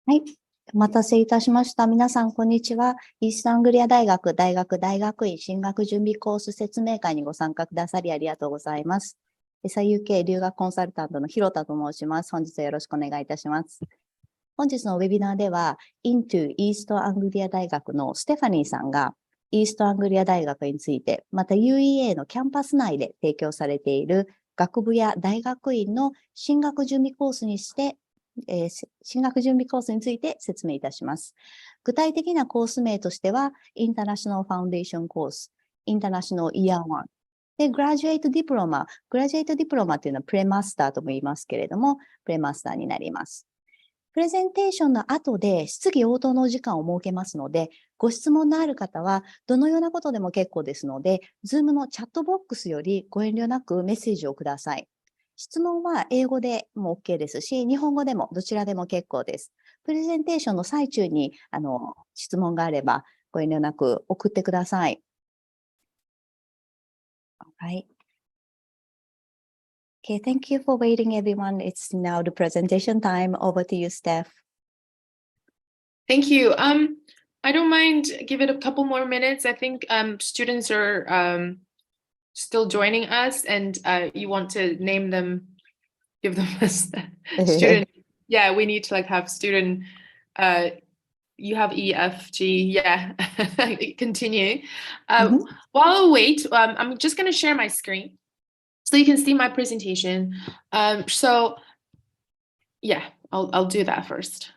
はい。お待たせいたしました。皆さん、こんにちは。イーストアングリア大学大学院進学準備コース説明会にご参加くださりありがとうございます。SIUK 留学コンサルタントの広田と申します。本日はよろしくお願いいたします。本日のウェビナーでは、INTO イーストアングリア大学のステファニーさんが、イーストアングリア大学について、また UEA のキャンパス内で提供されている学部や大学院の進学準備コースにして、進学準備コースについて説明いたします。具体的なコース名としては、International Foundation コース、International Year One。で、グラジュエイトディプロマっていうのはプレマスターとも言いますけれども、プレマスターになります。プレゼンテーションの後で質疑応答のお時間を設けますので、ご質問のある方はどのようなことでも結構ですので、Zoom のチャットボックスよりご遠慮なくメッセージをください。質問は英語でも OK ですし、日本語でもどちらでも結構です。プレゼンテーションの最中に質問があればご遠慮なく送ってください。Alright. Okay, thank you for waiting, everyone. It's now the presentation time. Over to you, Steph. Thank you. I don't mind give it a couple more minutes. I think students are still joining us, and you want to name them, give them a student. Yeah, we need to like have student. You have E, F, G. Yeah, continue. While I wait, I'm just going to share my screen so you can see my presentation. So yeah, I'll do that first.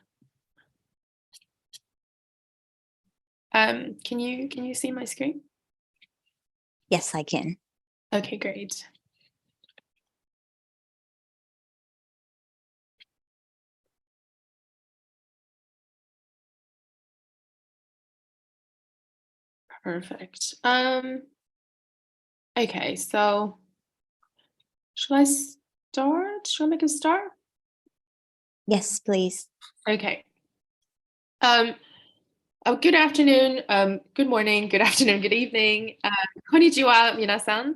Can you see my screen? Yes, I can. Okay, great. Perfect. Okay, so shall I start? Shall I make a start? Yes, please. Okay. Good afternoon, good morning, good afternoon, good evening. Konnichiwa, minasan.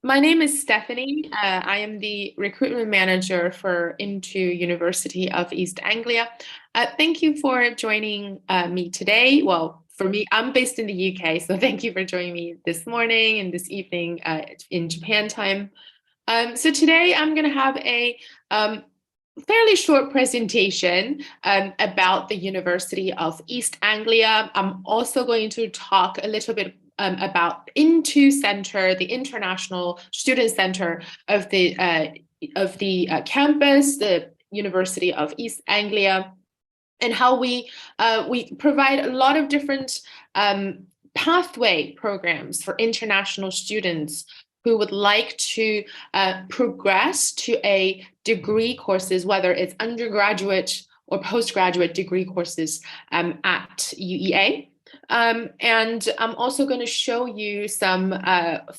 My name is Stephanie. I am the recruitment manager for INTO University of East Anglia. Thank you for joining me today. Well, for me, I'm based in the UK, so thank you for joining me this morning and this evening in Japan time. So today I'm going to have a fairly short presentation about the University of East Anglia. I'm also going to talk a little bit about INTO Center, the International Student Center of the campus, the University of East Anglia, and how we provide a lot of different pathway programs for international students who would like to progress to a degree courses, whether it's undergraduate or postgraduate degree courses at UEA. And I'm also going to show you some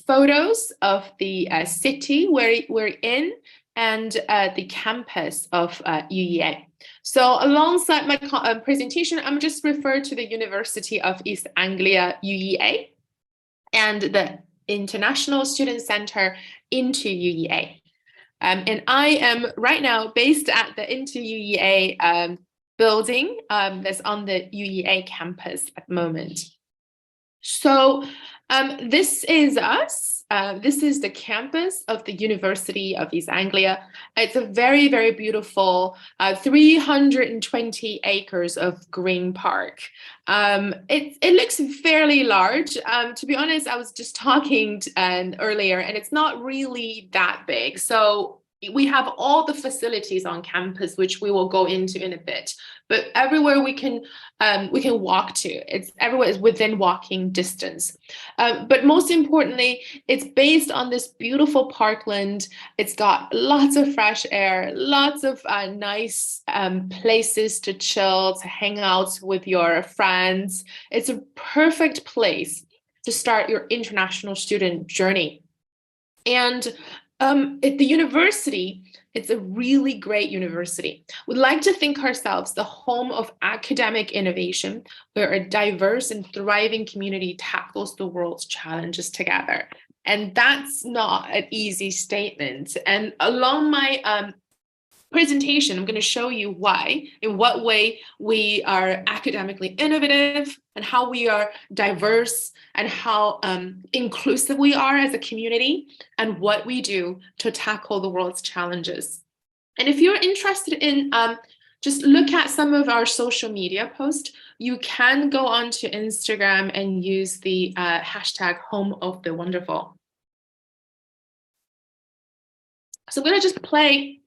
photos of the city where we're in and the campus of UEA. So alongside my presentation, I'm just referring to the University of East Anglia, UEA, and the International Student Center INTO UEA. And I am right now based at the INTO UEA building that's on the UEA campus at the moment. So this is us. This is the campus of the University of East Anglia. It's a very, very beautiful 320 acres of green park. It looks fairly large. To be honest, I was just talking earlier, and it's not really that big. So we have all the facilities on campus, which we will go into in a bit. But everywhere we can walk to. Everywhere is within walking distance. But most importantly, it's based on this beautiful parkland. It's got lots of fresh air, lots of nice places to chill, to hang out with your friends. It's a perfect place to start your international student journey. And at the university, it's a really great university. We'd like to think ourselves the home of academic innovation, where a diverse and thriving community tackles the world's challenges together. And that's not an easy statement. And along my presentation, I'm going to show you why, in what way we are academically innovative and how we are diverse and how inclusive we are as a community and what we do to tackle the world's challenges. And if you're interested in just look at some of our social media posts, you can go onto Instagram and use the hashtag Home of the Wonderful. So I'm going to just play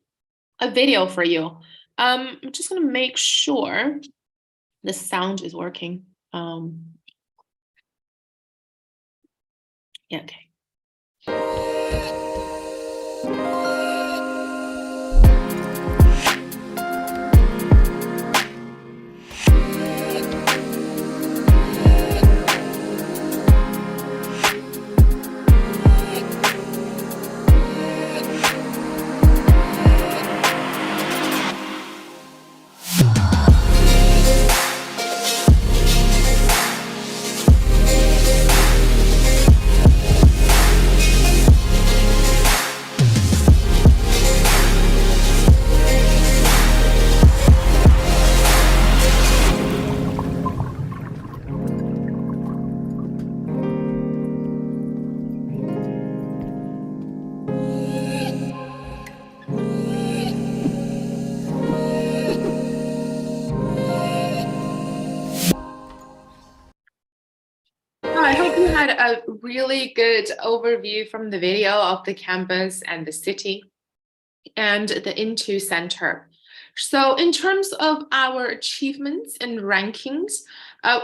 a video for you. I'm just going to make sure the sound is working. Yeah, okay. I hope you had a really good overview from the video of the campus and the city and the INTO Center. So in terms of our achievements and rankings,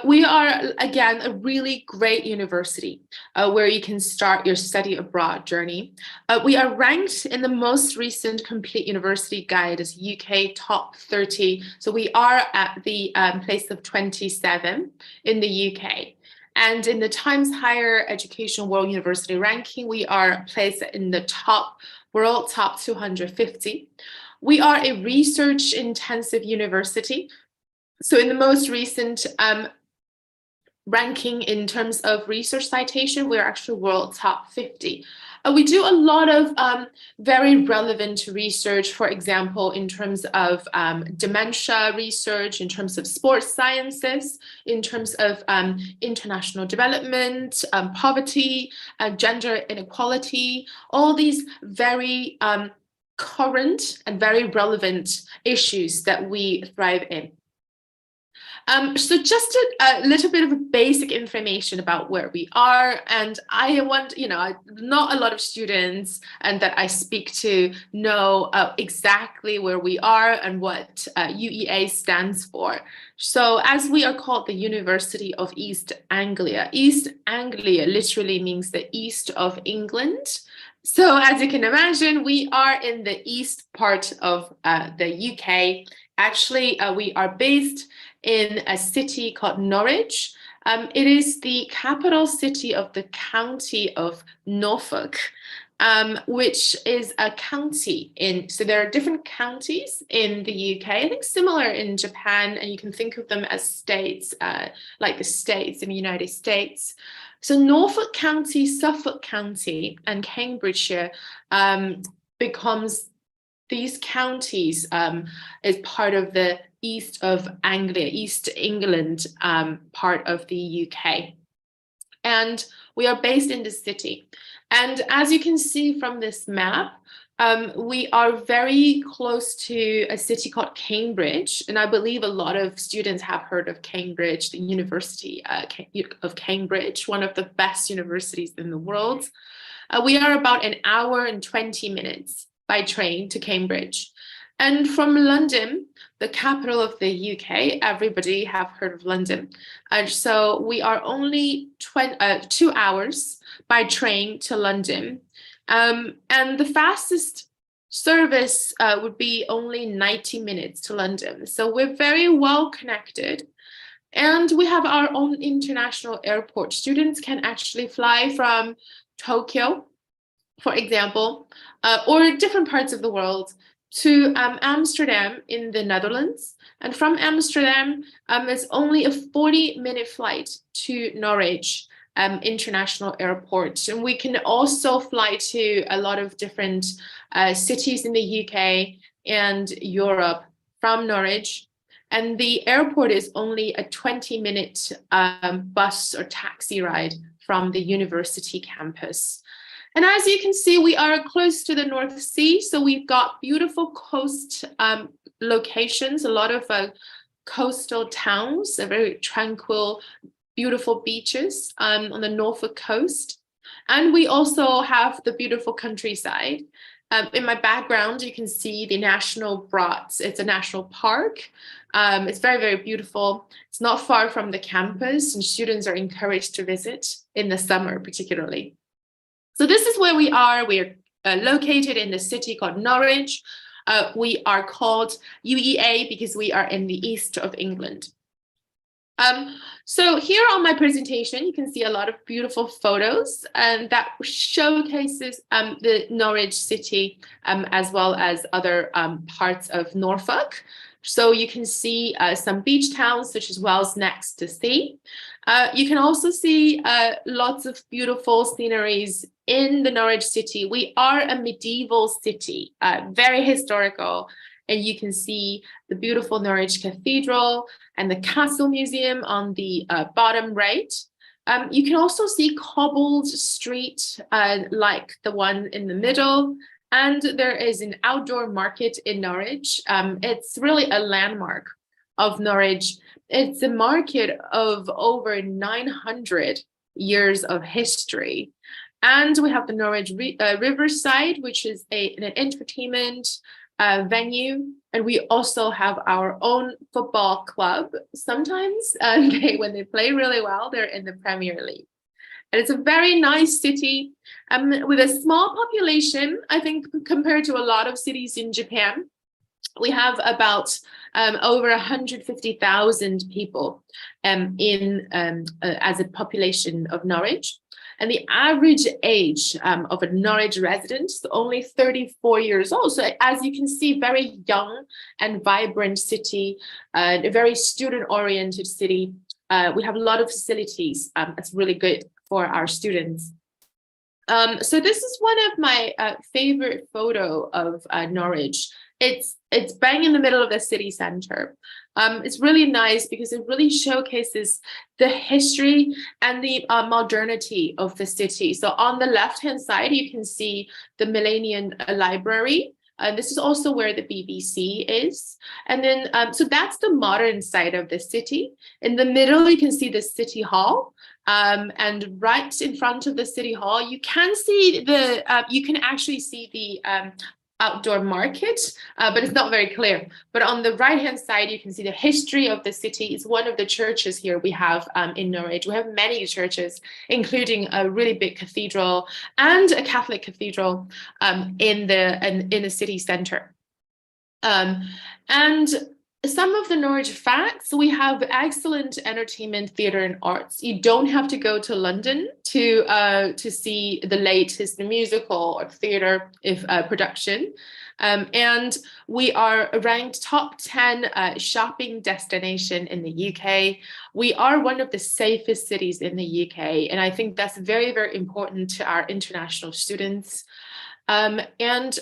we are, again, a really great university where you can start your study abroad journey. We are ranked in the most recent Complete University Guide as UK Top 30. So we are at the place of 27 in the UK. And in the Times Higher Education World University Ranking, we are placed in the world top 250. We are a research-intensive university. So in the most recent ranking in terms of research citation, we're actually world top 50. We do a lot of very relevant research, for example, in terms of dementia research, in terms of sports sciences, in terms of international development, poverty, gender inequality, all these very current and very relevant issues that we thrive in. So just a little bit of basic information about where we are, and I want, not a lot of students and that I speak to know exactly where we are and what UEA stands for. So as we are called the University of East Anglia, East Anglia literally means the east of England. So as you can imagine, we are in the east part of the UK. Actually, we are based in a city called Norwich. It is the capital city of the county of Norfolk, which is a county so there are different counties in the UK, I think similar in Japan, and you can think of them as states, like the states in the United States. So Norfolk County, Suffolk County, and Cambridgeshire becomes these counties is part of the East of Anglia, East England part of the UK. And we are based in the city. And as you can see from this map, we are very close to a city called Cambridge. And I believe a lot of students have heard of Cambridge, the University of Cambridge, one of the best universities in the world. We are about an hour and 20 minutes by train to Cambridge. And from London, the capital of the UK, everybody have heard of London. And so we are only 2 hours by train to London. And the fastest service would be only 90 minutes to London. So we're very well connected. And we have our own international airport. Students can actually fly from Tokyo, for example, or different parts of the world to Amsterdam in the Netherlands. And from Amsterdam, it's only a 40-minute flight to Norwich International Airport. And we can also fly to a lot of different cities in the UK and Europe from Norwich. And the airport is only a 20-minute bus or taxi ride from the university campus. And as you can see, we are close to the North Sea. So we've got beautiful coast locations, a lot of coastal towns, a very tranquil, beautiful beaches on the Norfolk coast. And we also have the beautiful countryside. In my background, you can see the National Brats. It's a national park. It's very, very beautiful. It's not far from the campus, and students are encouraged to visit in the summer, particularly. So this is where we are. We are located in the city called Norwich. We are called UEA because we are in the east of England. So here on my presentation, you can see a lot of beautiful photos, and that showcases the Norwich City as well as other parts of Norfolk. So you can see some beach towns such as Wells next to sea. You can also see lots of beautiful sceneries in the Norwich City. We are a medieval city, very historical. And you can see the beautiful Norwich Cathedral and the Castle Museum on the bottom right. You can also see cobbled street like the one in the middle. And there is an outdoor market in Norwich. It's really a landmark of Norwich. It's a market of over 900 years of history. And we have the Norwich Riverside, which is an entertainment venue, and we also have our own football club. Sometimes when they play really well, they're in the Premier League. And it's a very nice city with a small population, I think, compared to a lot of cities in Japan. We have about over 150,000 people as a population of Norwich. And the average age of a Norwich resident is only 34 years old. So as you can see, very young and vibrant city, a very student-oriented city. We have a lot of facilities. That's really good for our students. So this is one of my favorite photo of Norwich. It's bang in the middle of the city center. It's really nice because it really showcases the history and the modernity of the city. So on the left-hand side, you can see the Millennium Library. This is also where the BBC is. And then, so that's the modern side of the city. In the middle, you can see the City Hall. And right in front of the City Hall, you can see you can actually see the outdoor market, but it's not very clear. But on the right-hand side, you can see the history of the city. It's one of the churches here we have in Norwich. We have many churches, including a really big cathedral and a Catholic cathedral in the city center. And some of the Norwich facts: we have excellent entertainment, theater, and arts. You don't have to go to London to see the latest musical or theater production. And we are ranked top 10 shopping destination in the UK. We are one of the safest cities in the UK, and I think that's very, very important to our international students. And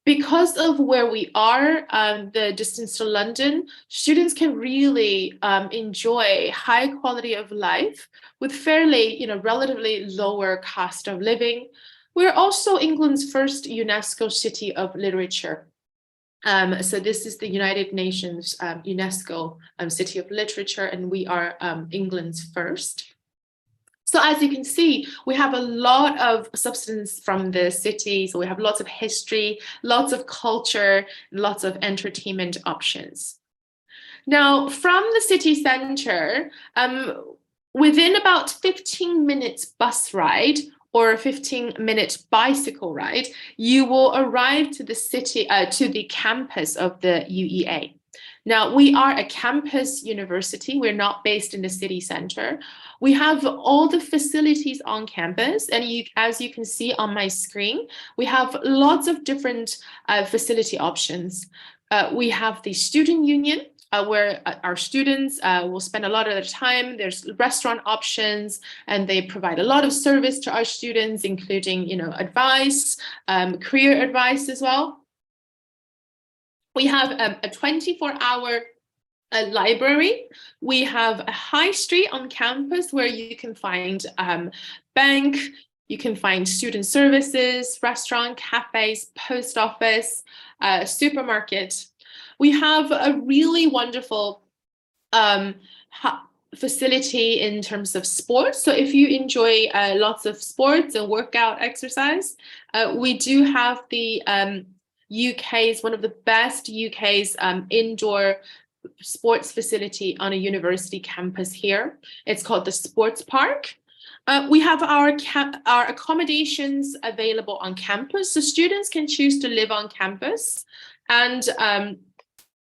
because of where we are, the distance to London, students can really enjoy high quality of life with fairly, relatively lower cost of living. We're also England's first UNESCO City of Literature. So this is the United Nations UNESCO City of Literature, and we are England's first. So as you can see, we have a lot of substance from the city. So we have lots of history, lots of culture, lots of entertainment options. Now, from the city center, within about 15 minutes bus ride or a 15-minute bicycle ride, you will arrive to the city, to the campus of the UEA. Now, we are a campus university. We're not based in the city center. We have all the facilities on campus, and as you can see on my screen, we have lots of different facility options. We have the student union, where our students will spend a lot of their time. There's restaurant options, and they provide a lot of service to our students, including, advice, career advice as well. We have a 24-hour library. We have a high street on campus where you can find bank, you can find student services, restaurant, cafes, post office, supermarket. We have a really wonderful facility in terms of sports. So if you enjoy lots of sports and workout exercise, we do have the UK's, one of the best UK's indoor sports facility on a university campus here. It's called the Sports Park. We have our accommodations available on campus, so students can choose to live on campus and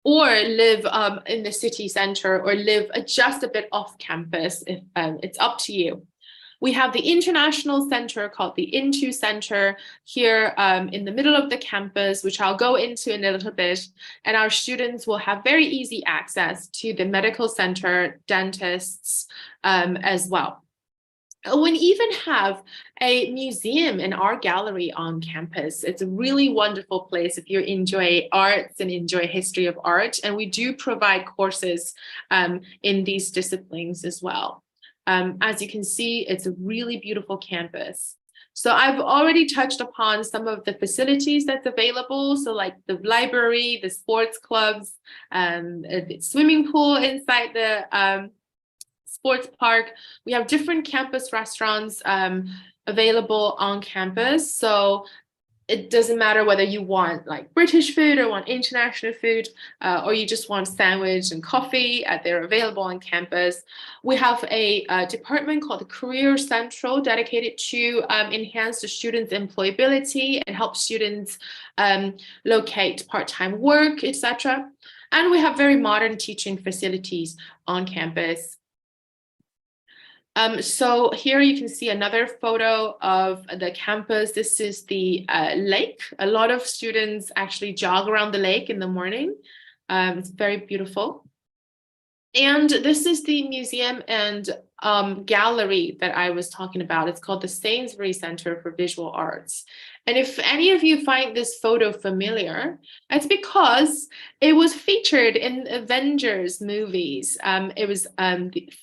or live in the city center or live just a bit off campus. If, it's up to you. We have the international center called the INTO Center here in the middle of the campus, which I'll go into in a little bit. And our students will have very easy access to the medical center, dentists as well. We even have a museum and art gallery on campus. It's a really wonderful place if you enjoy arts and enjoy history of art. And we do provide courses in these disciplines as well. As you can see, it's a really beautiful campus. So I've already touched upon some of the facilities that's available. So like the library, the sports clubs, the swimming pool inside the sports park. We have different campus restaurants available on campus. So it doesn't matter whether you want like British food or want international food, or you just want sandwich and coffee, they're available on campus. We have a department called the Career Central dedicated to enhance the students' employability and help students locate part-time work, etc. And we have very modern teaching facilities on campus. So here you can see another photo of the campus. This is the lake. A lot of students actually jog around the lake in the morning. It's very beautiful. And this is the museum and gallery that I was talking about. It's called the Sainsbury Center for Visual Arts. And if any of you find this photo familiar, it's because it was featured in Avengers movies. It was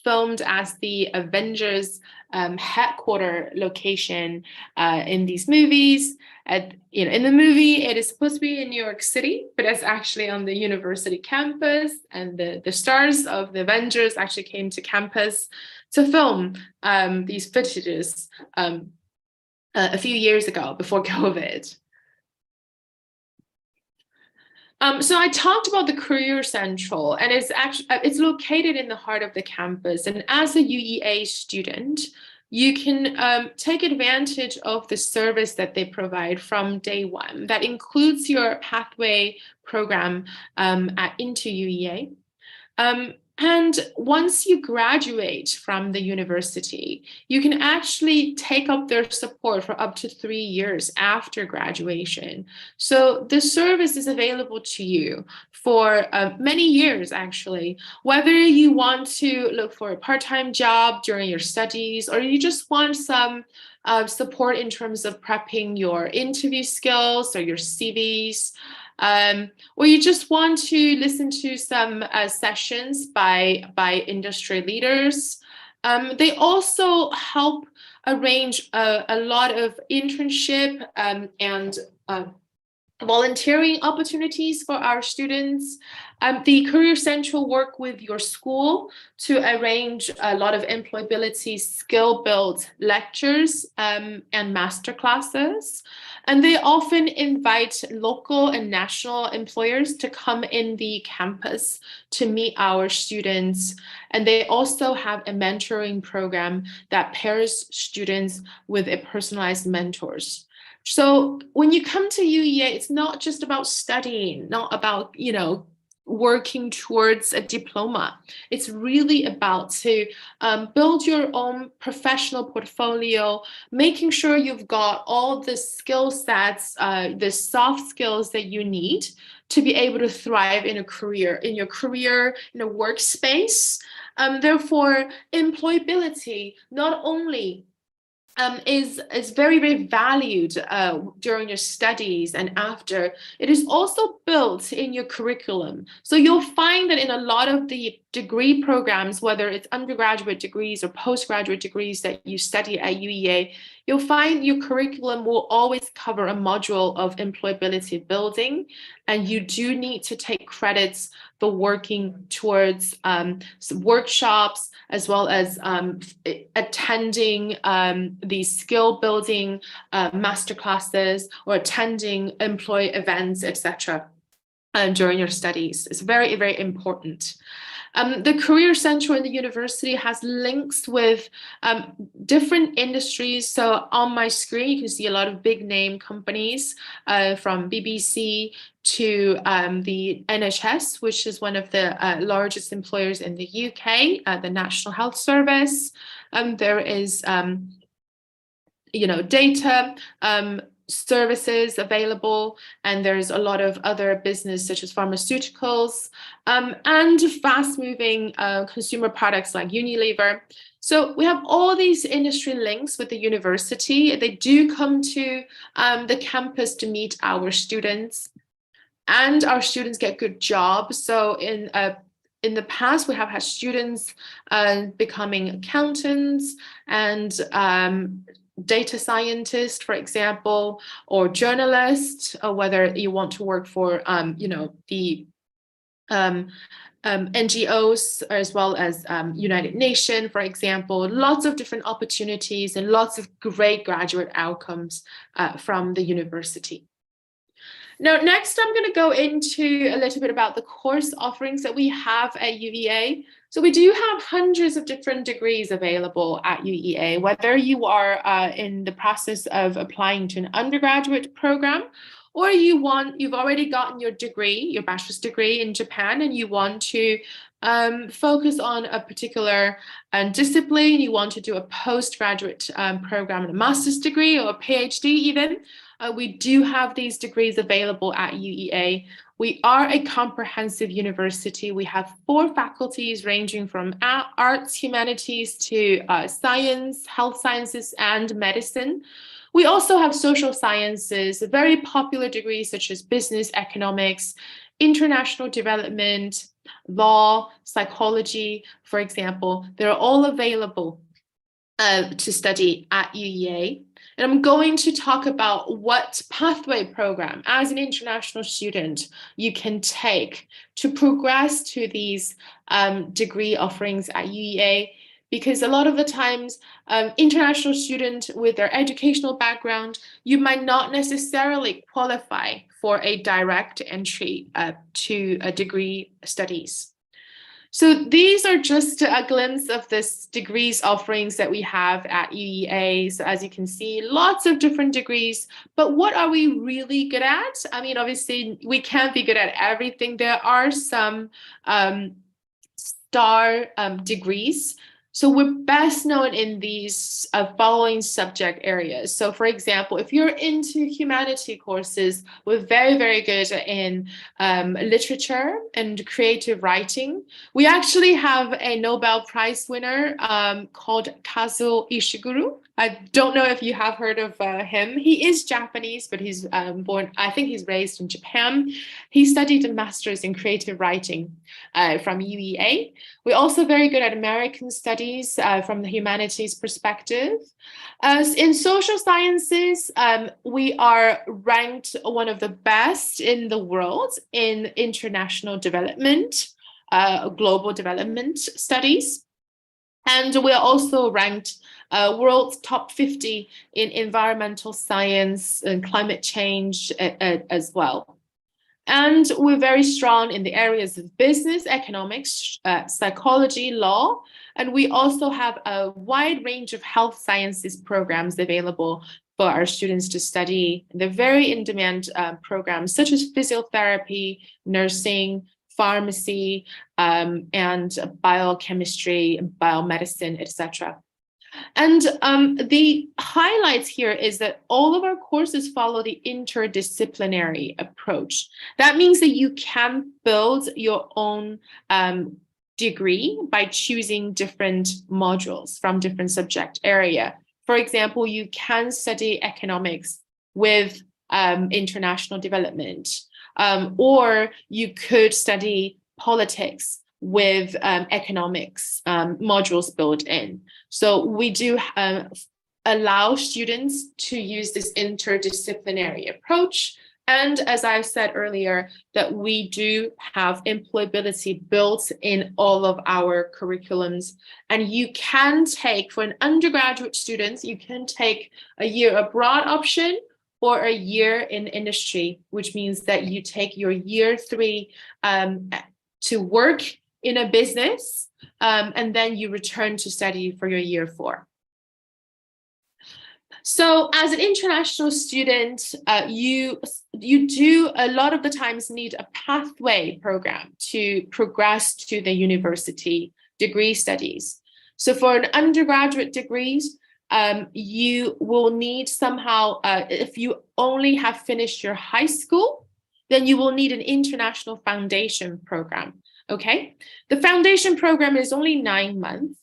filmed as the Avengers headquarter location in these movies. In the movie, it is supposed to be in New York City, but it's actually on the university campus. And the stars of the Avengers actually came to campus to film these footages a few years ago before COVID. So I talked about the Career Central, and it's located in the heart of the campus. And as a UEA student, you can take advantage of the service that they provide from day one. That includes your pathway program at INTO UEA. And once you graduate from the university, you can actually take up their support for up to 3 years after graduation. So the service is available to you for many years, actually, whether you want to look for a part-time job during your studies, or you just want some support in terms of prepping your interview skills or your CVs. Or you just want to listen to some sessions by industry leaders. They also help arrange a lot of internship and volunteering opportunities for our students. The Career Central work with your school to arrange a lot of employability skill-built lectures and master classes. And they often invite local and national employers to come in the campus to meet our students. And they also have a mentoring program that pairs students with a personalized mentors. So when you come to UEA, it's not just about studying, not about, working towards a diploma. It's really about to build your own professional portfolio, making sure you've got all the skill sets, the soft skills that you need to be able to thrive in your career, in a workspace. Therefore, employability not only is very, very valued during your studies and after. It is also built in your curriculum. So you'll find that in a lot of the degree programs, whether it's undergraduate degrees or postgraduate degrees that you study at UEA, you'll find your curriculum will always cover a module of employability building, and you do need to take credits for working towards some workshops, as well as attending these skill building masterclasses or attending employee events, etc. During your studies. It's very, very important. The Career Center in the university has links with different industries. So on my screen, you can see a lot of big name companies from BBC to the NHS, which is one of the largest employers in the UK, the National Health Service. There is, data services available, and there's a lot of other business such as pharmaceuticals and fast-moving consumer products like Unilever. So we have all these industry links with the university. They do come to the campus to meet our students, and our students get good jobs. So in the past, we have had students becoming accountants and data scientist, for example, or journalist, or whether you want to work for, the NGOs, as well as United Nations, for example, lots of different opportunities and lots of great graduate outcomes from the university. Now, next, I'm going to go into a little bit about the course offerings that we have at UEA. So we do have hundreds of different degrees available at UEA, whether you are in the process of applying to an undergraduate program, or you've already gotten your degree, your bachelor's degree in Japan, and you want to focus on a particular discipline, you want to do a postgraduate program, a master's degree or a PhD even. We do have these degrees available at UEA. We are a comprehensive university. We have 4 faculties ranging from arts, humanities to science, health sciences, and medicine. We also have social sciences, very popular degrees such as business, economics, international development, law, psychology, for example. They're all available to study at UEA. And I'm going to talk about what pathway program as an international student you can take to progress to these degree offerings at UEA, because a lot of the times international students with their educational background, you might not necessarily qualify for a direct entry to a degree studies. So these are just a glimpse of this degrees offerings that we have at UEA. So as you can see, lots of different degrees, but what are we really good at? I mean, obviously we can't be good at everything. There are some star degrees. So we're best known in these following subject areas. So for example, if you're into humanity courses, we're very, very good in literature and creative writing. We actually have a Nobel Prize winner called Kazuo Ishiguro. I don't know if you have heard of him. He is Japanese, but he's I think he's raised in Japan. He studied a master's in creative writing from UEA. We're also very good at American studies from the humanities perspective. In social sciences, we are ranked one of the best in the world in international development, global development studies. And we're also ranked world's top 50 in environmental science and climate change as well. And we're very strong in the areas of business, economics, psychology, law, and we also have a wide range of health sciences programs available for our students to study. They're very in-demand programs such as physiotherapy, nursing, pharmacy, and biochemistry, biomedicine, etc. And the highlights here is that all of our courses follow the interdisciplinary approach. That means that you can build your own degree by choosing different modules from different subject area. For example, you can study economics with international development, or you could study politics with economics modules built in. So we do allow students to use this interdisciplinary approach. And as I said earlier, that we do have employability built in all of our curriculums. And you can take, for an undergraduate student, you can take a year abroad option or a year in industry, which means that you take your year 3 to work in a business, and then you return to study for your year 4. So as an international student, you do a lot of the times need a pathway program to progress to the university degree studies. So for an undergraduate degrees, you will need somehow, if you only have finished your high school, then you will need an international foundation program, okay? The foundation program is only 9 months.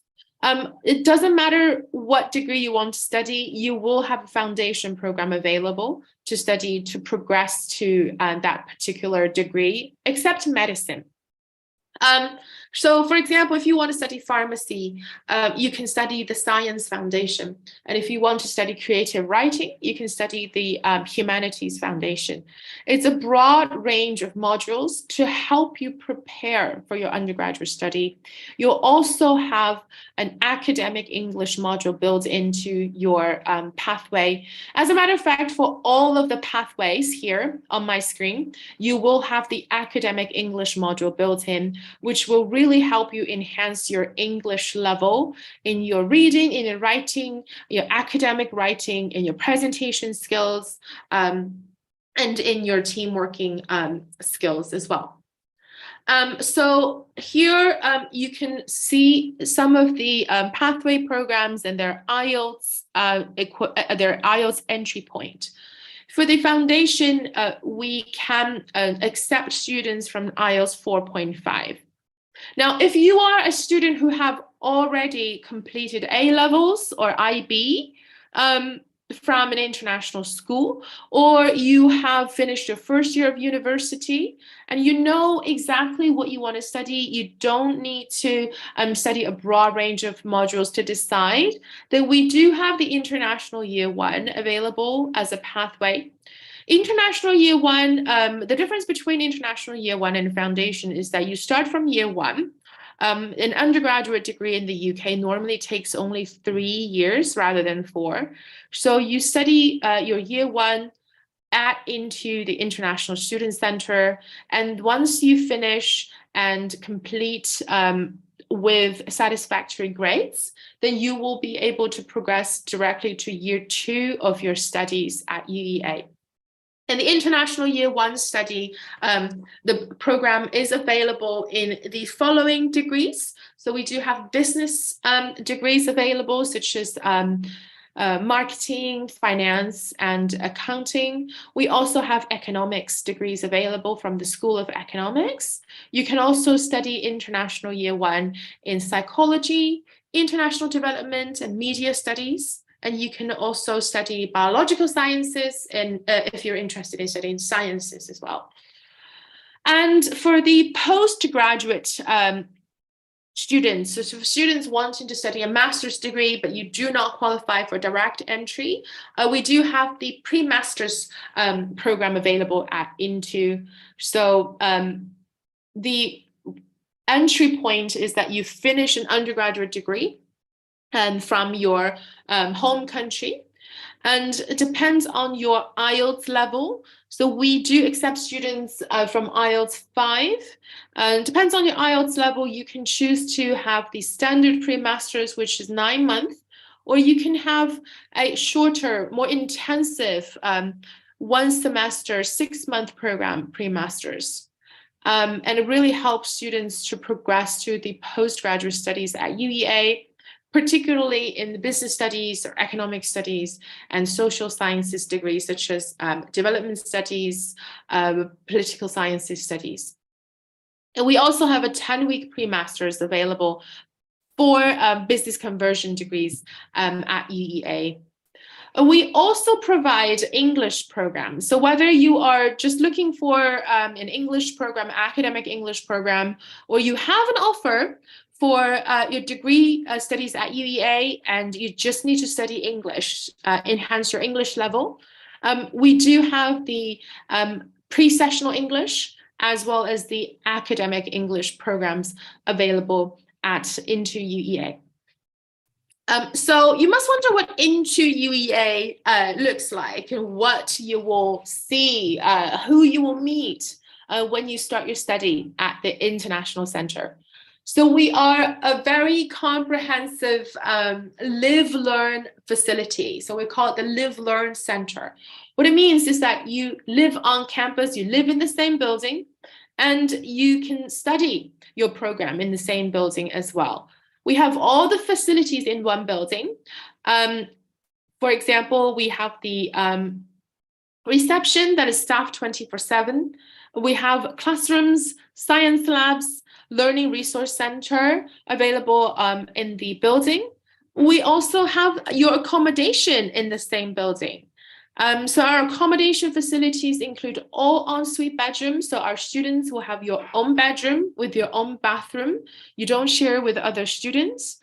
It doesn't matter what degree you want to study, you will have a foundation program available to study to progress to that particular degree, except medicine. So for example, if you want to study pharmacy, you can study the science foundation. And if you want to study creative writing, you can study the humanities foundation. It's a broad range of modules to help you prepare for your undergraduate study. You'll also have an academic English module built into your pathway. As a matter of fact, for all of the pathways here on my screen, you will have the academic English module built in, which will really help you enhance your English level in your reading, in your writing, your academic writing, in your presentation skills, and in your team working skills as well. So here you can see some of the pathway programs and their IELTS entry point. For the foundation, we can accept students from IELTS 4.5. Now, if you are a student who have already completed A-levels or IB from an international school, or you have finished your first year of university and you know exactly what you want to study, you don't need to study a broad range of modules to decide, then we do have the International Year One available as a pathway. International Year One, the difference between International Year One and Foundation is that you start from Year One. An undergraduate degree in the UK normally takes only 3 years rather than 4. So you study your Year One into the International Student Center. And once you finish and complete with satisfactory grades, then you will be able to progress directly to Year 2 of your studies at UEA. And the International Year One study, the program is available in the following degrees. So we do have business degrees available, such as marketing, finance, and accounting. We also have economics degrees available from the School of Economics. You can also study International Year One in psychology, international development, and media studies. And you can also study biological sciences, and if you're interested in studying sciences as well. And for the postgraduate students, so for students wanting to study a master's degree, but you do not qualify for direct entry, we do have the pre-master's program available at INTO. So the entry point is that you finish an undergraduate degree and from your home country, and it depends on your IELTS level. So we do accept students from IELTS 5. And depends on your IELTS level, you can choose to have the standard pre-masters, which is 9 months, or you can have a shorter, more intensive 1 semester, 6-month program pre-masters. And it really helps students to progress to the postgraduate studies at UEA, particularly in the business studies or economic studies and social sciences degrees, such as development studies, political sciences studies. And we also have a 10-week pre-masters available 4 business conversion degrees at UEA. We also provide English programs. So whether you are just looking for an English program, academic English program, or you have an offer for your degree studies at UEA and you just need to study English, enhance your English level, we do have the pre-sessional English as well as the academic English programs available at INTO UEA. So you must wonder what INTO UEA looks like and what you will see, who you will meet when you start your study at the International Center. So we are a very comprehensive live-learn facility. So we call it the Live-Learn Center. What it means is that you live on campus, you live in the same building, and you can study your program in the same building as well. We have all the facilities in one building. For example, we have the reception that is staffed 24/7. We have classrooms, science labs, learning resource center available in the building. We also have your accommodation in the same building. So our accommodation facilities include all ensuite bedrooms. So our students will have your own bedroom with your own bathroom. You don't share with other students.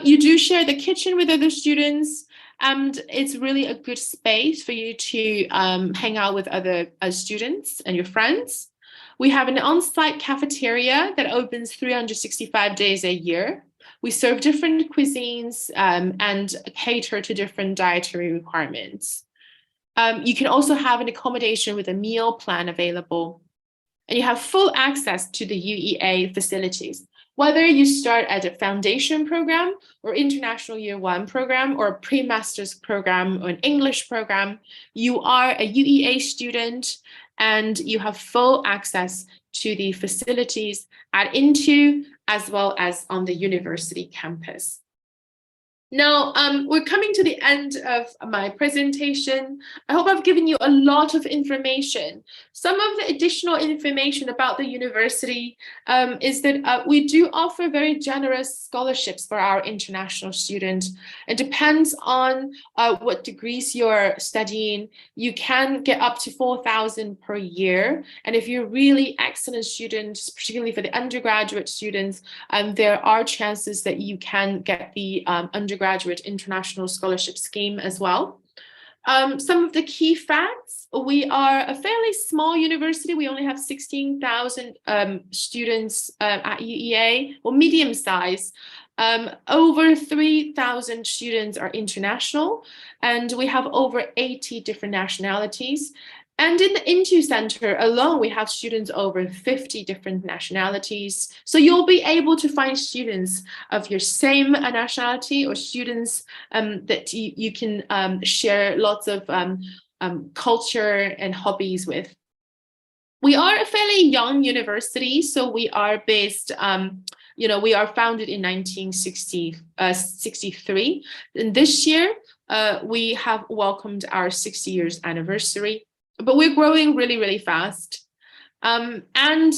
You do share the kitchen with other students. And it's really a good space for you to hang out with other students and your friends. We have an on-site cafeteria that opens 365 days a year. We serve different cuisines and cater to different dietary requirements. You can also have an accommodation with a meal plan available. And you have full access to the UEA facilities. Whether you start at a foundation program or international year 1 program or a pre-master's program or an English program, you are a UEA student and you have full access to the facilities at INTO as well as on the university campus. Now, we're coming to the end of my presentation. I hope I've given you a lot of information. Some of the additional information about the university is that we do offer very generous scholarships for our international students. It depends on what degrees you're studying. You can get up to 4,000 per year. And if you're really excellent students, particularly for the undergraduate students, there are chances that you can get the undergraduate international scholarship scheme as well. Some of the key facts: we are a fairly small university. We only have 16,000 students at UEA, or medium size. Over 3,000 students are international, and we have over 80 different nationalities. And in the INTO Center alone, we have students over 50 different nationalities. So you'll be able to find students of your same nationality or students that you can share lots of culture and hobbies with. We are a fairly young university, so we are based, we are founded in 1963. And this year, we have welcomed our 60 years anniversary. But we're growing really, really fast. And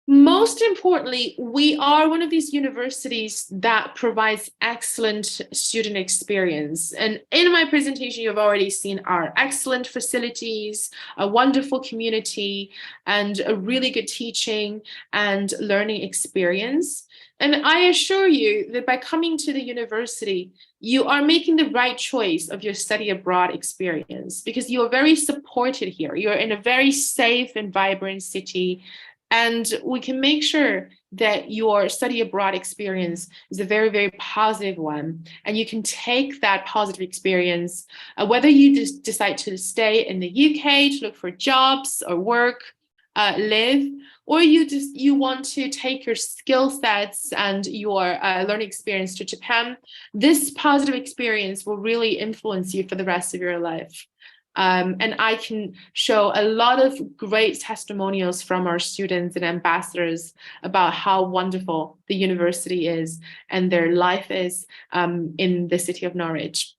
most importantly, we are one of these universities that provides excellent student experience. And in my presentation, you've already seen our excellent facilities, a wonderful community, and a really good teaching and learning experience. And I assure you that by coming to the university, you are making the right choice of your study abroad experience because you are very supported here. You're in a very safe and vibrant city, and we can make sure that your study abroad experience is a very, very positive one. And you can take that positive experience, whether you just decide to stay in the UK to look for jobs or work, live, or you want to take your skill sets and your learning experience to Japan. This positive experience will really influence you for the rest of your life. And I can show a lot of great testimonials from our students and ambassadors about how wonderful the university is and their life is in the city of Norwich.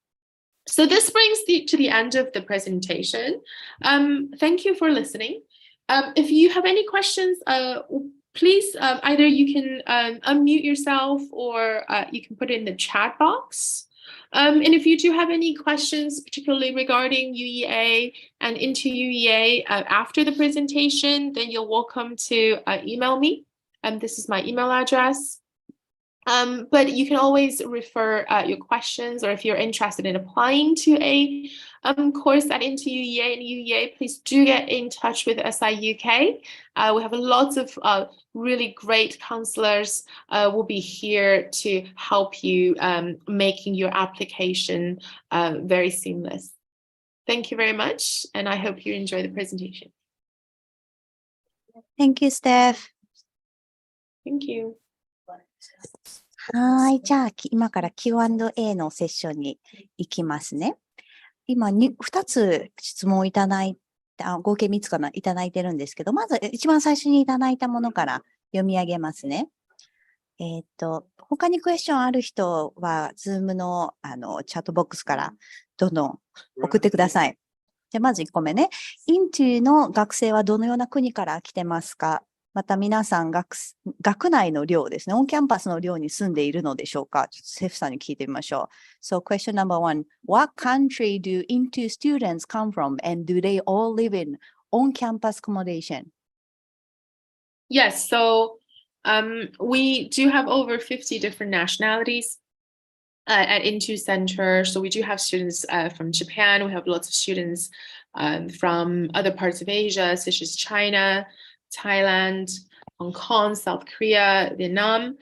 So this brings to the end of the presentation. Thank you for listening. If you have any questions, please either you can unmute yourself or you can put it in the chat box. And if you do have any questions, particularly regarding UEA and INTO UEA after the presentation, then you're welcome to email me. This is my email address. But you can always refer your questions, or if you're interested in applying to a course at INTO UEA and UEA, please do get in touch with SI UK. We have lots of really great counselors will be here to help you making your application very seamless. Thank you very much, and I hope you enjoy the presentation. Thank you, Steph. Thank you. はい。じゃあ、今から Q&A のセッションに行きますね。今2つ質問をいただいた、合計3つかな、いただいてるんですけど、まず一番最初にいただいたものから読み上げますね。他にクエスチョンある人は、Zoom の、チャットボックスからどんどん送ってください。じゃあ、まず1個目ね。INTOの学生はどのような国から来てますか？また皆さん学内の寮ですね。オンキャンパスの寮に住んでいるのでしょうか？ちょっとセフさんに聞いてみましょう。So question number 1. What country do INTO students come from, and do they all live in on-campus accommodation? Yes, so we do have over 50 different nationalities at INTO Center. So we do have students from Japan. We have lots of students from other parts of Asia, such as China, Thailand, Hong Kong, South Korea, Vietnam.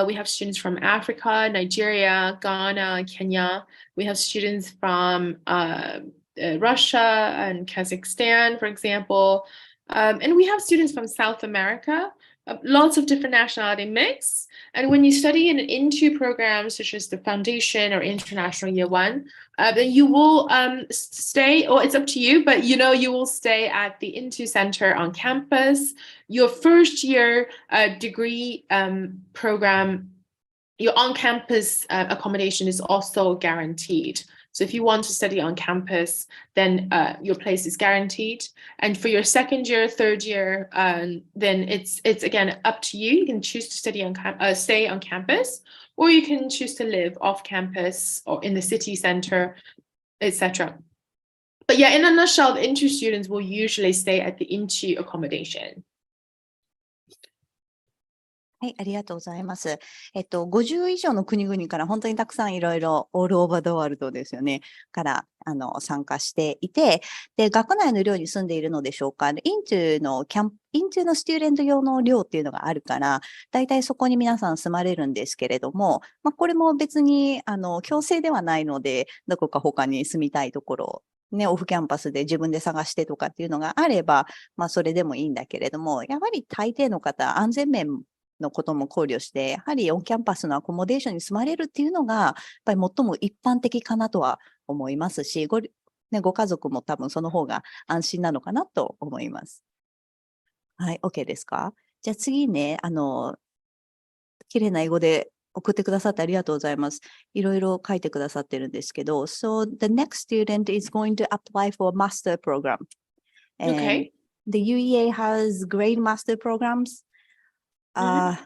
We have students from Africa, Nigeria, Ghana, Kenya. We have students from Russia and Kazakhstan, for example. And we have students from South America, lots of different nationality mix. And when you study in INTO programs such as the Foundation or International Year One, then you will stay, or it's up to you, but you will stay at the INTO Center on campus. Your first year degree program, your on-campus accommodation is also guaranteed. So if you want to study on campus, then your place is guaranteed. And for your second year, third year, then it's again up to you. You can choose to stay on campus, or you can choose to live off campus or in the city center, etc. But yeah, in a nutshell, the INTO students will usually stay at the INTO accommodation. はい、ありがとうございます。50以上の国々から本当にたくさんいろいろオールオーバードワールドですよね。から参加していて、で、学内の寮に住んでいるのでしょうか。INTOのスチューデント用の寮っていうのがあるから、だいたいそこに皆さん住まれるんですけれども、これも別に強制ではないので、どこか他に住みたいところね、オフキャンパスで自分で探してとかっていうのがあれば、それでもいいんだけれども、やはり大抵の方、安全面のことも考慮して、やはりオンキャンパスのアコモデーションに住まれるっていうのが、やっぱり最も一般的かなとは思いますし、ご家族も多分その方が安心なのかなと思います。はい、OK ですか？じゃあ次ね、綺麗な英語で送ってくださってありがとうございます。いろいろ書いてくださってるんですけど、So the next student is going to apply for a master program. And Okay. The UEA has great master programs.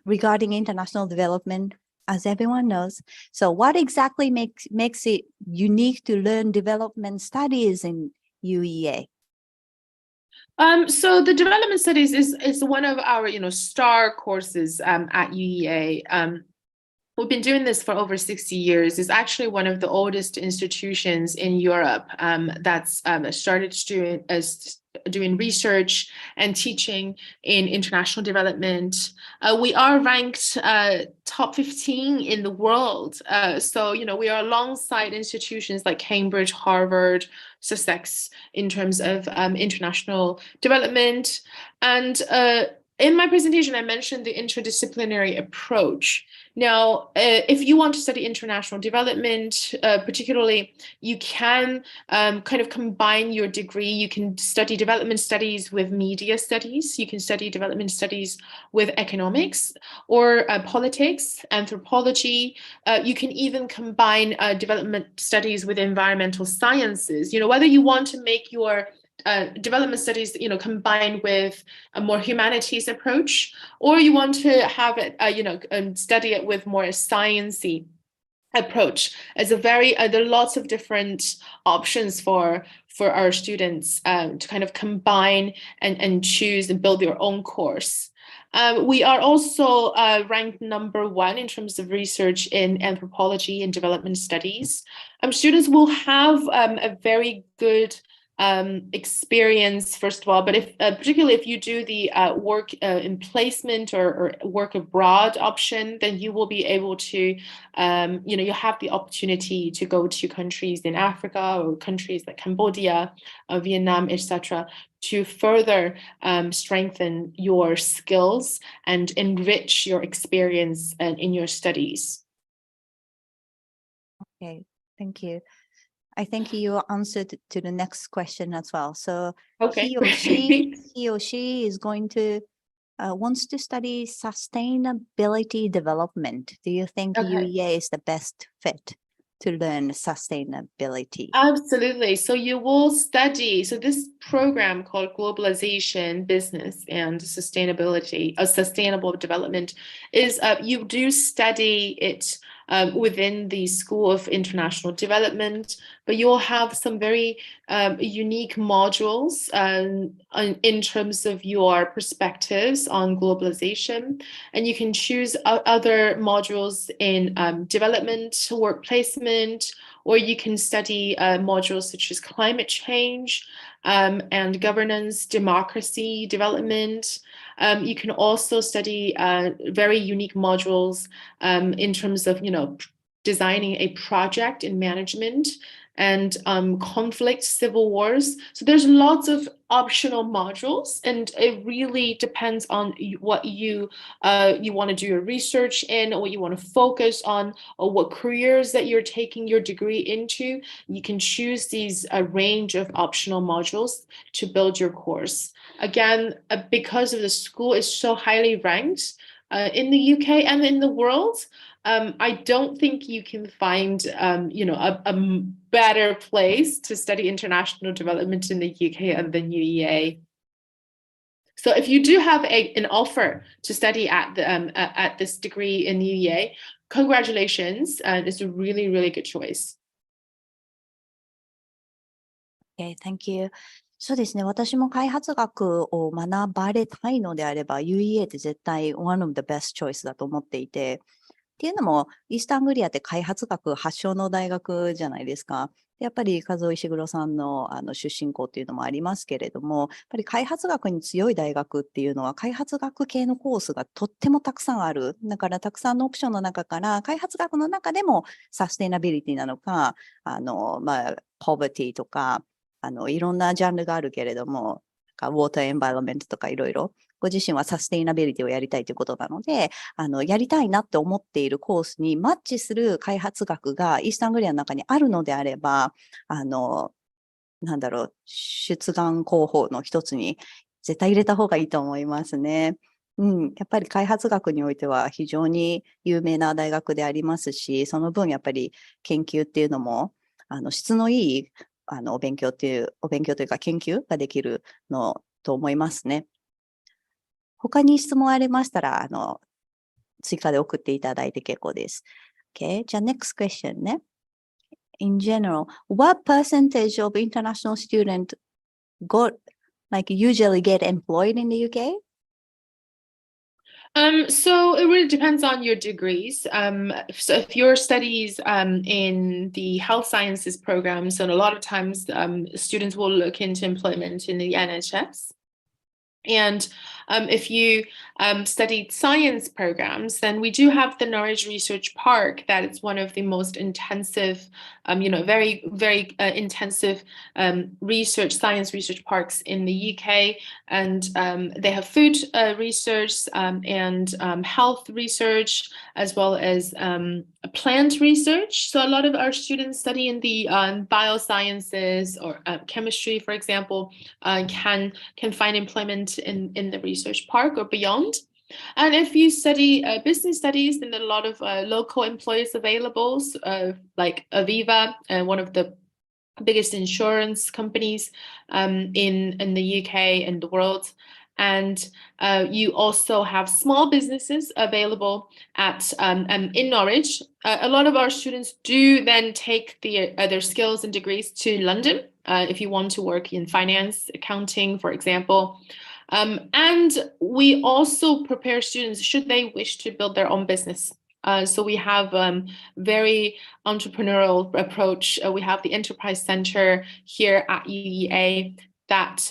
Regarding international development, as everyone knows. So what exactly makes it unique to learn development studies in UEA? So the development studies is one of our star courses at UEA. We've been doing this for over 60 years. It's actually one of the oldest institutions in Europe that's started doing research and teaching in international development. We are ranked top 15 in the world. So, we are alongside institutions like Cambridge, Harvard, Sussex in terms of international development. And in my presentation, I mentioned the interdisciplinary approach. Now, if you want to study international development, particularly, you can kind of combine your degree. You can study development studies with media studies. You can study development studies with economics or politics, anthropology. You can even combine development studies with environmental sciences. Whether you want to make your development studies, combined with a more humanities approach, or you want to have it, study it with more sciencey approach. As there are lots of different options for our students to kind of combine and choose and build their own course. We are also ranked #1 in terms of research in anthropology and development studies. Students will have a very good experience, first of all, but particularly if you do the work in placement or work abroad option, then you will be able to, you have the opportunity to go to countries in Africa or countries like Cambodia, Vietnam, etc., to further strengthen your skills and enrich your experience in your studies. Okay, thank you. I think you answered to the next question as well. So Okay. he or she is going to wants to study sustainability development. Do you think Okay. UEA is the best fit to learn sustainability? Absolutely. So you will study, so this program called Globalization, Business and Sustainability, Sustainable Development is, you do study it within the School of International Development, but you'll have some very unique modules in terms of your perspectives on globalization. And you can choose other modules in development, work placement, or you can study modules such as climate change and governance, democracy, development. You can also study very unique modules in terms of, designing a project in management and conflict, civil wars. So there's lots of optional modules, and it really depends on what you want to do your research in, or what you want to focus on, or what careers that you're taking your degree into. You can choose these range of optional modules to build your course. Again, because of the school is so highly ranked in the UK and in the world, I don't think you can find, a better place to study international development in the UK than UEA. So if you do have an offer to study at this degree in UEA, congratulations, it's a really, really good choice. Okay, thank you. そうですね。私も開発学を学ばれたいのであれば、UEA って絶対 one of the best choice だと思っていて、っていうのも、イーストアングリアって開発学発祥の大学じゃないですか。やっぱり、和尾石黒さんの出身校っていうのもありますけれども、やっぱり開発学に強い大学っていうのは、開発学系のコースがとってもたくさんある。だから、たくさんのオプションの中から、開発学の中でもサステイナビリティなのか、poverty とか、いろんなジャンルがあるけれども、ウォーターエンバイロメントとかいろいろ、ご自身はサステイナビリティをやりたいということなので、やりたいなって思っているコースにマッチする開発学がイースタングリアの中にあるのであれば、出願候補の一つに絶対入れた方がいいと思いますね。やっぱり開発学においては非常に有名な大学でありますし、その分やっぱり研究っていうのも、質のいいお勉強というか研究ができるのと思いますね。他に質問ありましたら、追加で送っていただいて結構です。Okay, じゃあ next question ね。In general, what percentage of international students usually get employed in the UK? So it really depends on your degrees. So if your studies in the health sciences programs, and a lot of times students will look into employment in the NHS. And if you studied science programs, then we do have the Norwich Research Park. That is one of the most intensive, very, very intensive science research parks in the UK. And they have food research and health research, as well as plant research. So a lot of our students study in the biosciences or chemistry, for example, can find employment in the research park or beyond. And if you study business studies, then there are a lot of local employers available, like Aviva, one of the biggest insurance companies in the UK and the world. And you also have small businesses available at in Norwich. A lot of our students do then take their skills and degrees to London if you want to work in finance, accounting, for example. And we also prepare students should they wish to build their own business. So we have very entrepreneurial approach. We have the Enterprise Center here at UEA that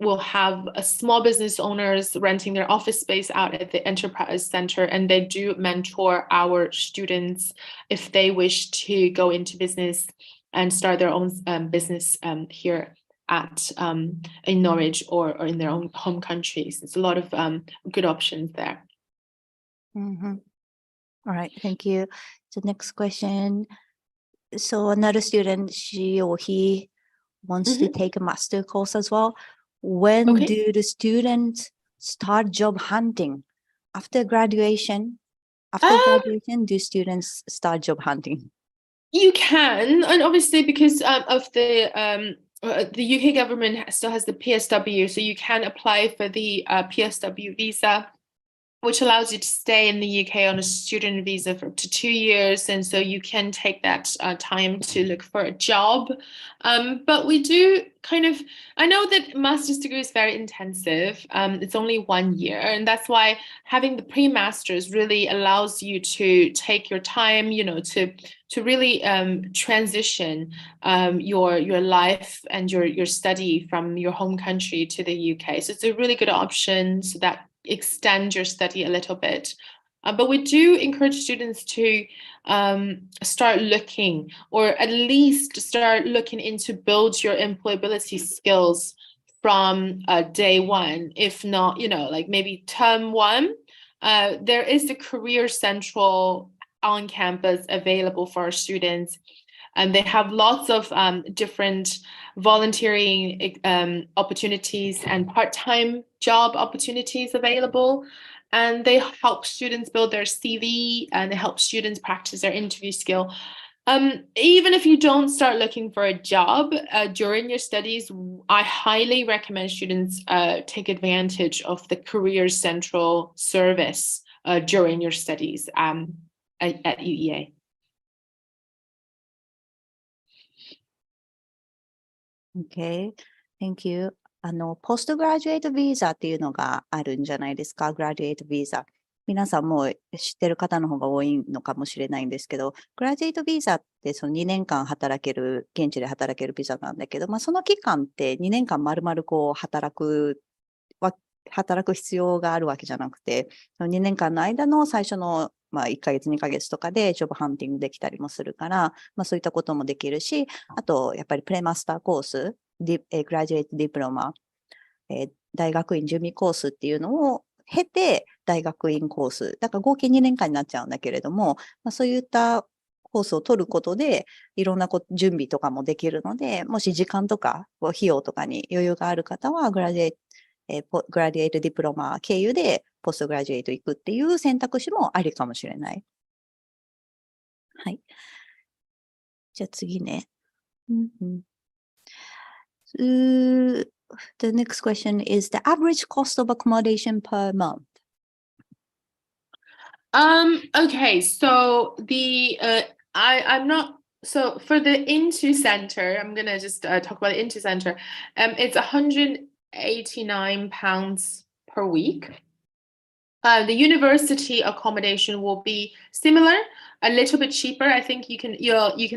will have small business owners renting their office space out at the Enterprise Center, and they do mentor our students if they wish to go into business and start their own business here at in Norwich or in their own home countries. It's a lot of good options there. Mm-hmm. All right, thank you. The next question. So another student, she or he wants to take a master course as well. When do the students start job hunting? After graduation? Do students start job hunting? You can, and obviously because of the UK government still has the PSW, so you can apply for the PSW visa, which allows you to stay in the UK on a student visa for up to 2 years. And so you can take that time to look for a job. But we do I know that master's degree is very intensive. It's only 1 year. And that's why having the pre-masters really allows you to take your time, to really transition your life and your study from your home country to the UK. So it's a really good option so that extend your study a little bit. But we do encourage students to start looking, or at least start looking into build your employability skills from day one. If not, like maybe term one, there is the Career Central on campus available for our students. And they have lots of different volunteering opportunities and part-time job opportunities available. And they help students build their CV, and they help students practice their interview skill. Even if you don't start looking for a job during your studies, I highly recommend students take advantage of the Career Central service during your studies at UEA. Okay, thank you. ポストグラジュエイトビザっていうのがあるんじゃないですか、グラジュエイトビザ。皆さんもう知ってる方の方が多いのかもしれないんですけど、グラジュエイトビザってその2年間現地で働けるビザなんだけど、その期間って2年間丸々働く必要があるわけじゃなくて、その2年間の間の最初の1ヶ月、2ヶ月とかでジョブハンティングできたりもするから、そういったこともできるし、あと、やっぱりプレマスターコース、グラジュエイトディプロマ、大学院準備コースっていうのを経て、大学院コース、だから合計2年間になっちゃうんだけれども、そういったコースを取ることで、いろんな準備とかもできるので、もし時間とか費用とかに余裕がある方は、グラディエイトディプロマ経由でポストグラジュエイト行くっていう選択肢もありかもしれない。はい。じゃあ次ね。The next question is the average cost of accommodation per month. Okay, so I'm not, so for the INTO Center, I'm gonna just talk about the INTO Center. It's £189 per week. The university accommodation will be similar, a little bit cheaper. I think you can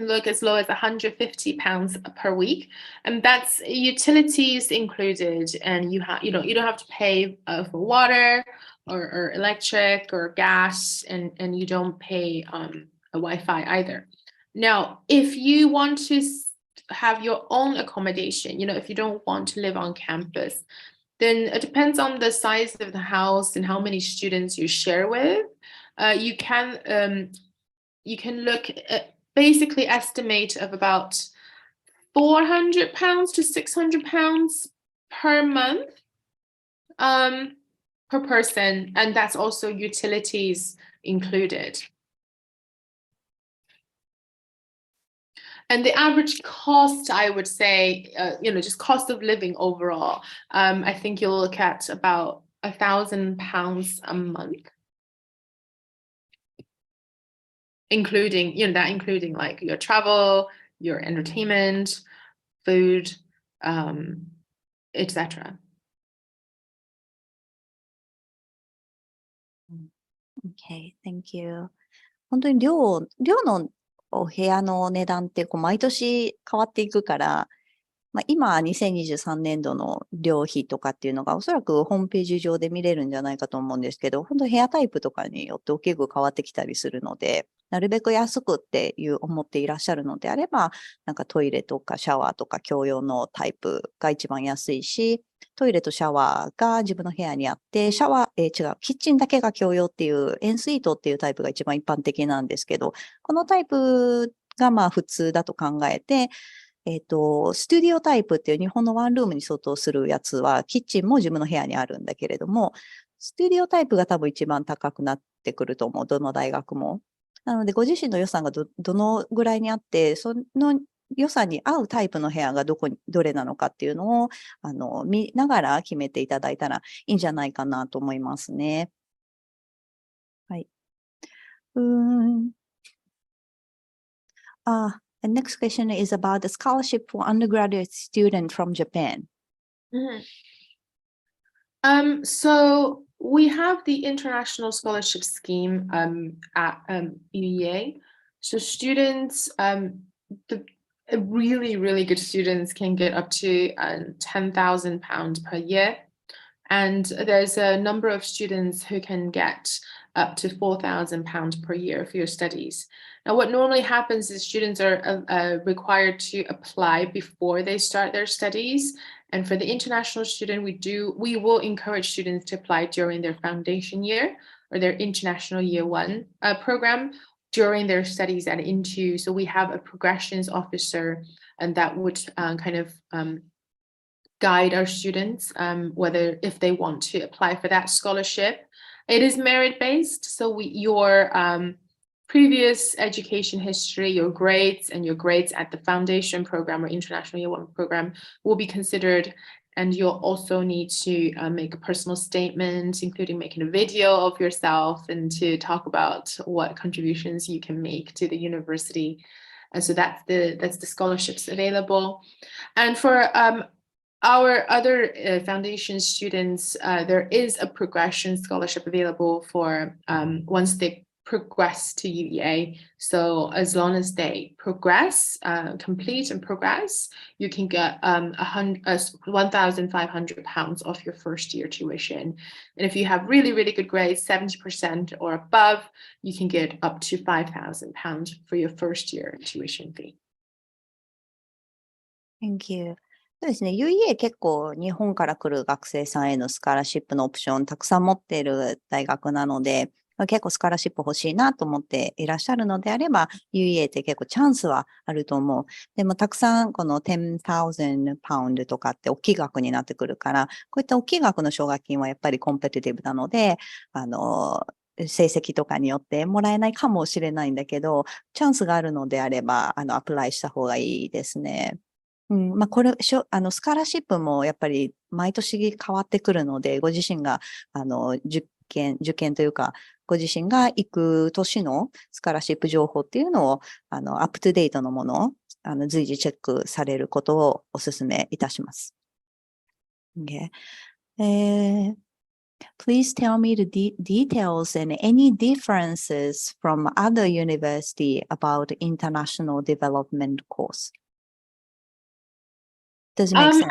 look as low as £150 per week, and that's utilities included. And you don't have to pay for water or electric or gas, and you don't pay a Wi-Fi either. Now, if you want to have your own accommodation, if you don't want to live on campus, then it depends on the size of the house and how many students you share with. You can look at basically estimate of about £400 to £600 per month per person, and that's also utilities included. And the average cost, I would say, just cost of living overall, I think you'll look at about £1,000 a month, including like your travel, your entertainment, food, etc. Okay, thank you. 本当に寮のお部屋の値段って毎年変わっていくから、今2023年度の寮費とかっていうのがおそらくホームページ上で見れるんじゃないかと思うんですけど、本当部屋タイプとかによって大きく変わってきたりするので、なるべく安くって思っていらっしゃるのであれば、なんかトイレとかシャワーとか共用のタイプが一番安いし、トイレとシャワーが自分の部屋にあって、キッチンだけが共用っていうエンスイートっていうタイプが一番一般的なんですけど、このタイプが普通だと考えて、スタジオタイプっていう日本のワンルームに相当するやつは、キッチンも自分の部屋にあるんだけれども、スタジオタイプが多分一番高くなってくると思う。どの大学も。なので、ご自身の予算がどのぐらいにあって、その予算に合うタイプの部屋がどれなのかっていうのを、見ながら決めていただいたらいいんじゃないかなと思いますね。はい。The next question is about the scholarship for undergraduate student from Japan. So we have the international scholarship scheme at UEA. So students, the really, really good students can get up to £10,000 per year. And there's a number of students who can get up to £4,000 per year for your studies. Now, what normally happens is students are required to apply before they start their studies. And for the international student, we will encourage students to apply during their foundation year or their international year one program during their studies at INTO. So we have a progressions officer, and that would guide our students whether if they want to apply for that scholarship. It is merit-based, so your previous education history, your grades at the foundation program or international year one program will be considered, and you'll also need to make a personal statement, including making a video of yourself and to talk about what contributions you can make to the university. And so that's the scholarships available. And for our other foundation students, there is a progression scholarship available for once they progress to UEA. So as long as they complete and progress, you can get £1,500 off your first year tuition. And if you have really, really good grades, 70% or above, you can get up to £5,000 for your first year tuition fee. Thank you. そうですね。UEA 結構日本から来る学生さんへのスカラシップのオプションたくさん持っている大学なので、結構スカラシップ欲しいなと思っていらっしゃるのであれば、UEA って結構チャンスはあると思う。でもたくさんこの10,000 パウンドとかって大きい額になってくるから、こういった大きい額の奨学金はやっぱりコンペティティブなので、成績とかによってもらえないかもしれないんだけど、チャンスがあるのであれば、アプライした方がいいですね。これ、スカラシップもやっぱり毎年変わってくるので、ご自身が、受験というか、ご自身が行く年のスカラシップ情報っていうのを、アップトゥデートのものを、随時チェックされることをお勧めいたします。Okay. Please tell me the details and any differences from other university about international development course. Does it make sense?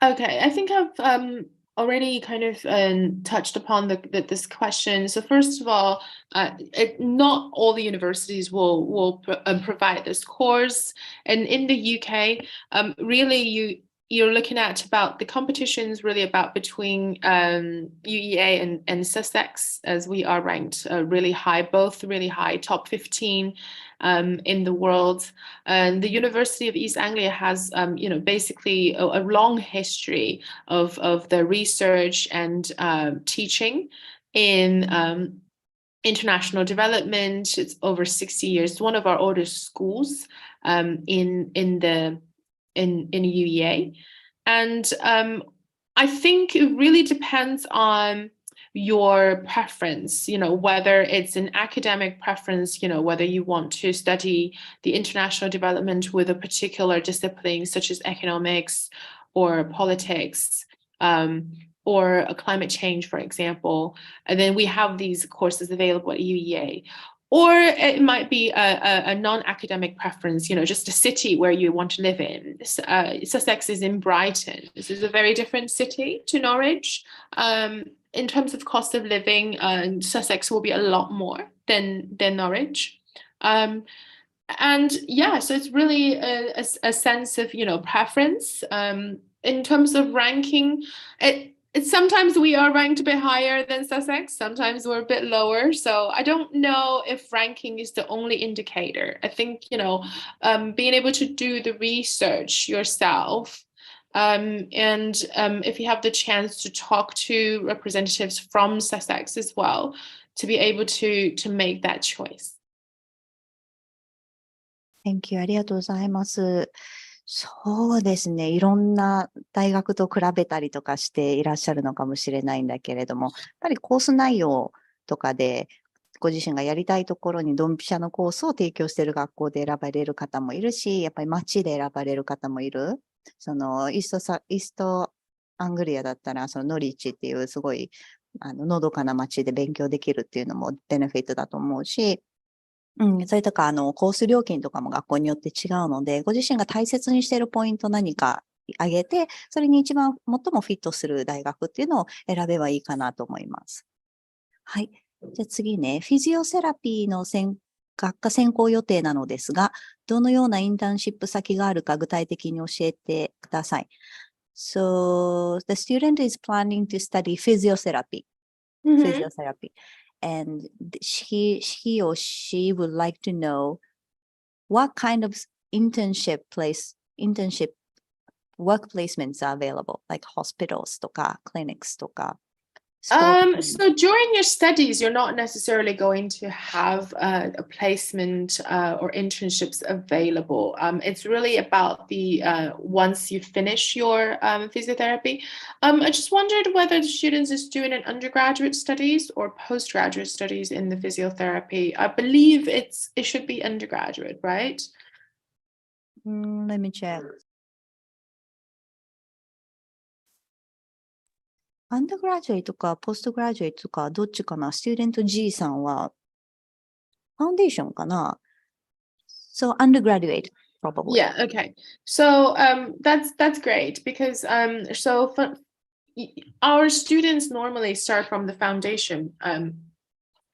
I think I've already kind of touched upon this question. So first of all, not all the universities will provide this course, and in the UK, really you're looking at about the competitions really about between UEA and Sussex, as we are ranked really high, both really high, top 15 in the world. And the University of East Anglia has basically a long history of the research and teaching in international development. It's over 60 years. It's one of our oldest schools in UEA. And I think it really depends on your preference, whether it's an academic preference, whether you want to study the international development with a particular discipline such as economics or politics, or a climate change, for example. And then we have these courses available at UEA. Or it might be a non-academic preference, just a city where you want to live in. Sussex is in Brighton. This is a very different city to Norwich. In terms of cost of living, Sussex will be a lot more than Norwich. And yeah, so it's really a sense of, preference. In terms of ranking, sometimes we are ranked a bit higher than Sussex, sometimes we're a bit lower. So I don't know if ranking is the only indicator. I think, being able to do the research yourself, and if you have the chance to talk to representatives from Sussex as well, to be able to make that choice. Thank you. ありがとうございます。そうですね。いろんな大学と比べたりとかしていらっしゃるのかもしれないんだけれども、やっぱりコース内容とかで、ご自身がやりたいところにドンピシャのコースを提供している学校で選ばれる方もいるし、やっぱり街で選ばれる方もいる。イーストアングリアだったら、ノリッチっていうすごい、のどかな街で勉強できるっていうのもベネフィットだと思うし、それとか、コース料金とかも学校によって違うので、ご自身が大切にしているポイント何か挙げて、それに一番最もフィットする大学っていうのを選べばいいかなと思います。はい。じゃあ次ね、フィジオセラピーの学科専攻予定なのですが、どのようなインターンシップ先があるか具体的に教えてください。So, the student is planning to study physiotherapy. Physiotherapy. And he or she would like to know what kind of internship work placements are available, like hospitals とか clinics とか。So during your studies, you're not necessarily going to have a placement or internships available. It's really about the once you finish your physiotherapy. I just wondered whether the students is doing an undergraduate studies or postgraduate studies in the physiotherapy. I believe it should be undergraduate, right? Let me check. Undergraduate とか postgraduate とかどっちかな？ Student G さんは Foundation かな？ So undergraduate probably. Yeah, okay. So that's great because our students normally start from the foundation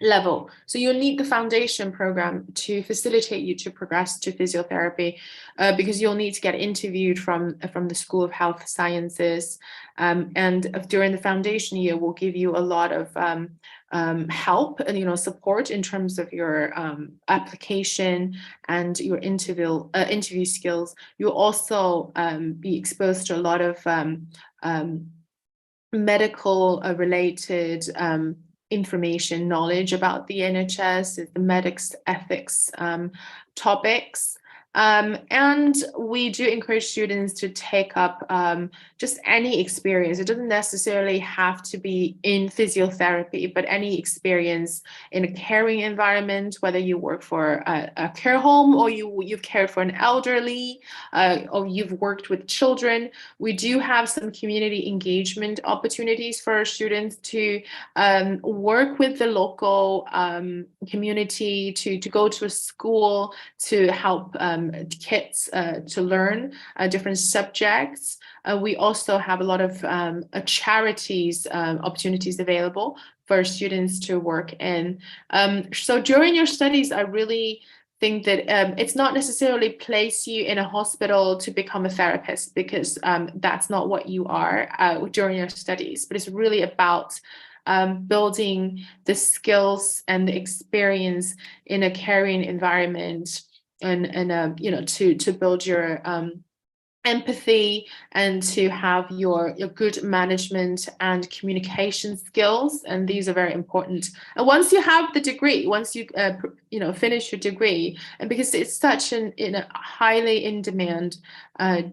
level. So you'll need the foundation program to facilitate you to progress to physiotherapy because you'll need to get interviewed from the School of Health Sciences. And during the foundation year, we'll give you a lot of help and support in terms of your application and your interview skills. You'll also be exposed to a lot of medical related information, knowledge about the NHS, the medics ethics topics. And we do encourage students to take up just any experience. It doesn't necessarily have to be in physiotherapy, but any experience in a caring environment, whether you work for a care home or you've cared for an elderly or you've worked with children. We do have some community engagement opportunities for our students to work with the local community, to go to a school to help kids to learn different subjects. We also have a lot of charities opportunities available for students to work in. So during your studies, I really think that it's not necessarily place you in a hospital to become a therapist because that's not what you are during your studies, but it's really about building the skills and the experience in a caring environment and to build your empathy and to have your good management and communication skills, and these are very important. And once you have the degree, once you finish your degree, and because it's such a highly in demand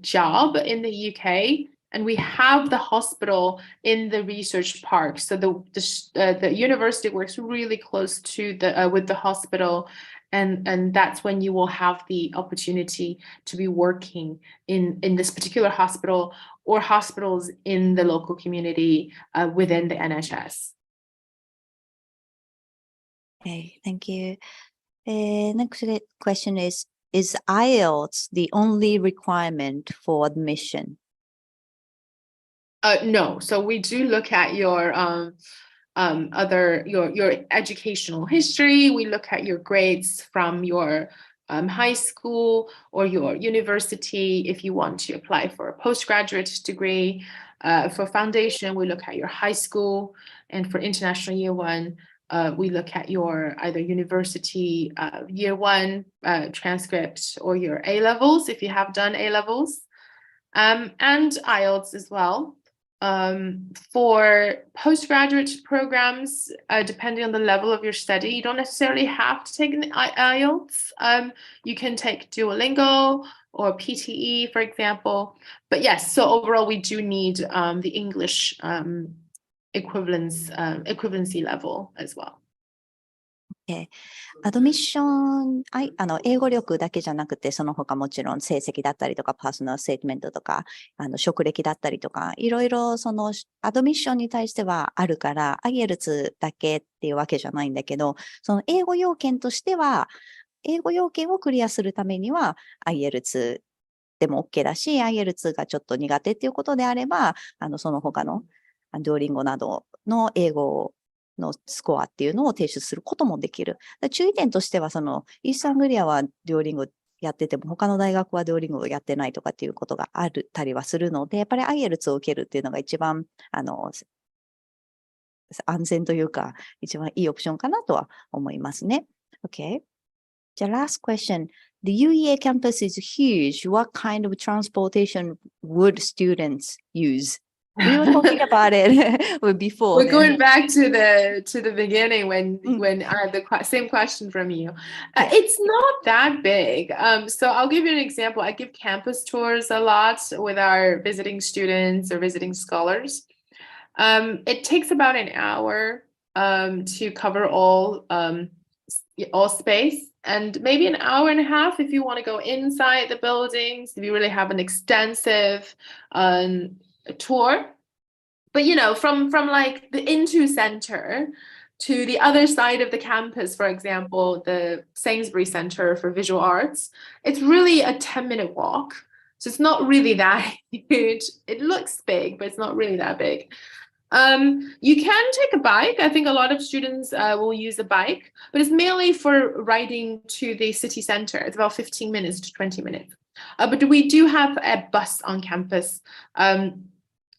job in the UK, and we have the hospital in the research park, so the university works really close to with the hospital. And that's when you will have the opportunity to be working in this particular hospital or hospitals in the local community within the NHS. Okay, thank you. Next question is IELTS the only requirement for admission? No, so we do look at your your educational history. We look at your grades from your high school or your university. If you want to apply for a postgraduate degree, for foundation, we look at your high school, and for international year one, we look at your either university year one transcript or your A levels if you have done A levels, and IELTS as well. For postgraduate programs, depending on the level of your study, you don't necessarily have to take an IELTS. You can take Duolingo or PTE, for example. But yes, so overall, we do need the English equivalency level as well. Okay. アドミッション、英語力だけじゃなくて、その他もちろん成績だったりとか、パーソナルステートメントとか、職歴だったりとか、いろいろそのアドミッションに対してはあるから、IELTSだけっていうわけじゃないんだけど、その英語要件としては、英語要件をクリアするためには IELTS でも OK だし、IELTS がちょっと苦手っていうことであれば、その他のDuolingoなどの英語のスコアっていうのを提出することもできる。注意点としては、イーストアングリアはデュオリンゴやってても、他の大学はデュオリンゴをやってないとかっていうことがあったりはするので、やっぱり IELTS を受けるっていうのが一番、安全というか、一番いいオプションかなとは思いますね。Okay. じゃあ、last question. The UEA campus is huge. What kind of transportation would students use? We were talking about it before. We're going back to the beginning when I had the same question from you. It's not that big. So I'll give you an example. I give campus tours a lot with our visiting students or visiting scholars. It takes about an hour to cover all space, and maybe an hour and a half if you want to go inside the buildings, if you really have an extensive tour. But from like the INTO Center to the other side of the campus, for example, the Sainsbury Center for Visual Arts, it's really a 10-minute walk. So it's not really that huge. It looks big, but it's not really that big. You can take a bike. I think a lot of students will use a bike, but it's mainly for riding to the city center. It's about 15 minutes to 20 minutes. But we do have a bus on campus.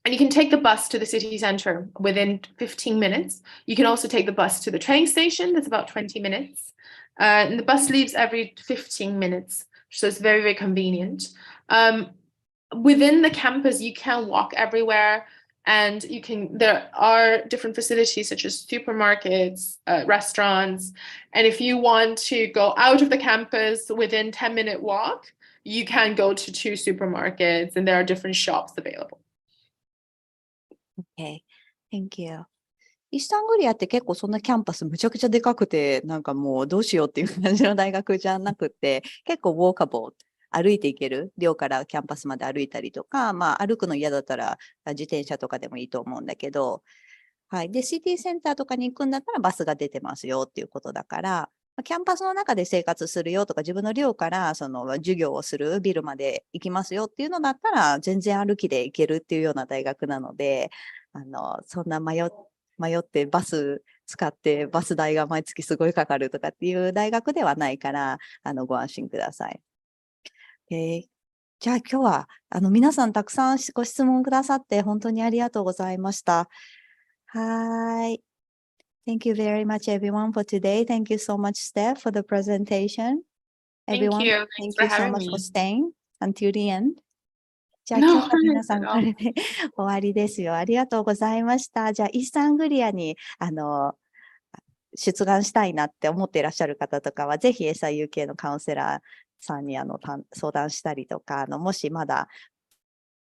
And you can take the bus to the city center within 15 minutes. You can also take the bus to the train station. That's about 20 minutes. And the bus leaves every 15 minutes. So it's very, very convenient. Within the campus, you can walk everywhere. And there are different facilities such as supermarkets, restaurants. And if you want to go out of the campus within 10-minute walk, you can go to 2 supermarkets, and there are different shops available. Okay, thank you. イーストアングリアって結構そんなキャンパスむちゃくちゃでかくて、なんかもうどうしようっていう感じの大学じゃなくて、結構ウォーカボー、歩いていける、寮からキャンパスまで歩いたりとか、歩くの嫌だったら自転車とかでもいいと思うんだけど、はい。で、シティセンターとかに行くんだったらバスが出てますよっていうことだから、キャンパスの中で生活するよとか、自分の寮からその授業をするビルまで行きますよっていうのだったら、全然歩きで行けるっていうような大学なので、そんな迷ってバス使ってバス代が毎月すごいかかるとかっていう大学ではないから、ご安心ください。じゃあ今日は、皆さんたくさんご質問くださって本当にありがとうございました。はい。Thank you very much, everyone, for today. Thank you so much, Steph, for the presentation. Thank Everyone, you. thank you so much for staying until the end. じゃあ No 今日は皆さん worries こ at all. れで終わりですよ。ありがとうございました。じゃあイーストアングリアに出願したいなって思っていらっしゃる方とかは、ぜひ SIUK のカウンセラーさんに相談したりとか、もしまだ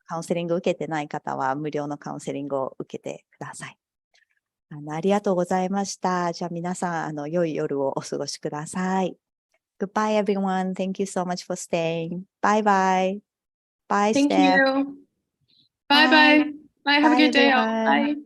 カウンセリング受けてない方は、無料のカウンセリングを受けてください。ありがとうございました。じゃあ皆さん、良い夜をお過ごしください。Goodbye, everyone. Thank you so much for staying. Bye bye. Bye, Thank Steph. you. Bye bye. Bye. Have a Bye, good day all. everyone. Bye.